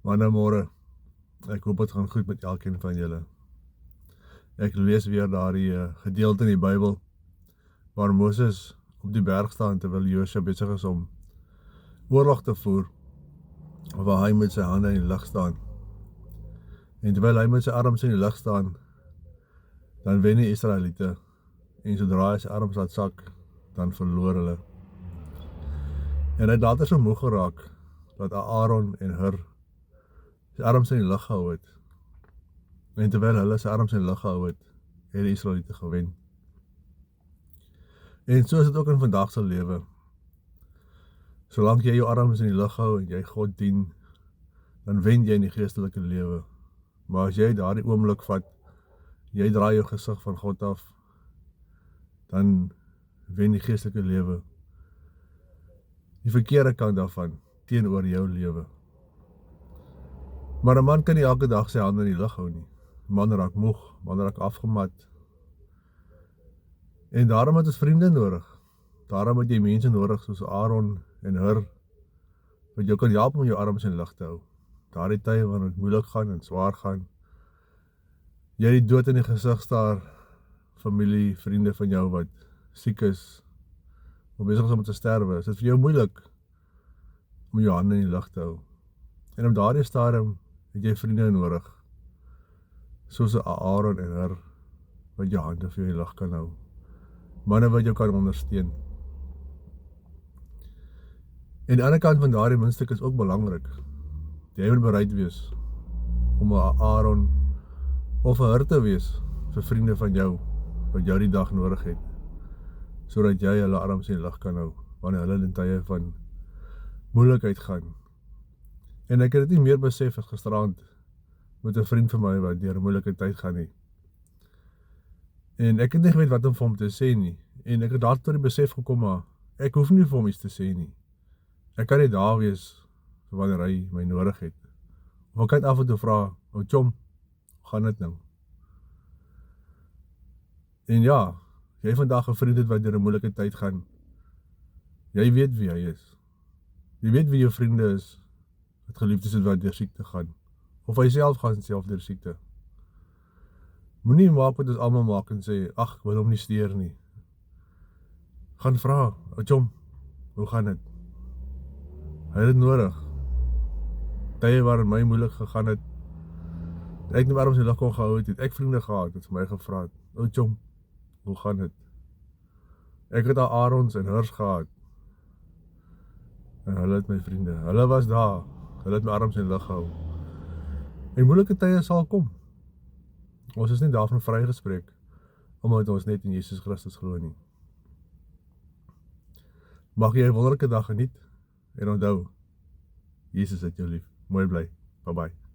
Manne, môre, ek hoop het gaan goed met elkeen van julle. Ek lees weer daardie gedeelte in die Bybel, waar Moses op die berg staan, terwyl Josua besig is om oorlog te voer, waar hy met sy hande in die lug staan. En terwyl hy met sy arms in die lug staan, dan wen die Israeliete, en sodra hy sy arms laat sak, dan verloor hulle. En hy het later so moeg geraak, dat Aaron en Hur sy arms in die lug gehou het. En terwyl hulle sy arms in die lug gehou het, het die Israeliete gewen. En so is dit ook in vandag se lewe. Solank jy jou arms in die lug hou en jy God dien, dan wen jy in die geestelike lewe. Maar as jy daardie oomblik vat, jy draai jou gesig van God af, dan wen die geestelike lewe die verkeerde kant daarvan teenoor jou lewe. Maar 'n man kan nie elke dag sy hande in die lug hou nie. Man raak moeg, man raak afgemat. En daarom het ons vriende nodig. Daarom het jy mense nodig soos Aaron en Hur, wat jou kan help om jou arms in die lug te hou. Daardie tye wanneer dit moeilik gaan en swaar gaan, jy die dood in die gesig staar, familie, vriende van jou wat siek is, of besig is om te sterwe, is dit vir jou moeilik om jou hande in die lug te hou. En op daardie stadium het jy vriende nodig, soos Aaron en Hur, wat jou hande vir jou in die lug kan hou. Manne wat jou kan ondersteun. En die ander kant van daardie muntstuk is ook belangrik. Jy moet bereid wees om 'n Aaron of 'n Hur te wees vir vriende van jou, wat jou die dag nodig het, sodat jy hulle arms in die lug kan hou, wanneer hulle in tye van moeilikheid gaan. En ek het dit nie meer besef as gisterand met 'n vriend van my wat deur 'n moeilike tyd gaan nie. En ek het nie geweet wat om vir hom te sê nie. En ek het daar tot die besef gekom, maar ek hoef nie vir hom iets te sê nie. Ek kan net daar wees vir wanneer hy my nodig het. Of ek kan af en toe vra, "O chom, hoe gaan dit nou?" En ja, jy vandag 'n vriend het wat deur 'n moeilike tyd gaan, jy weet wie hy is. Jy weet wie jou vriende is, wat geliefdes het wat deur siekte gaan. Of hy self gaan self deur siekte. Moenie maak wat ons almal maak en sê, "Ag, ek wil hom nie steur nie." Gaan vra, "O chom, hoe gaan dit?" Hy het dit nodig. Tye waar my moeilik gegaan het, ek nie waarom sy lig kon gehou het ek vriende gehad, het vir my gevra het, "O chom, hoe gaan dit?" Ek het al Aarons en Hurs gehad, en hulle het my vriende, hulle was daar, hulle het my arms in die lug gehou. En moeilike tye sal kom. Ons is nie daarvan vrygespreek, omdat ons net in Jesus Christus glo nie. Mag jy 'n wonderlike dag geniet, en onthou, Jesus het jou lief. Mooi bly. Bye bye.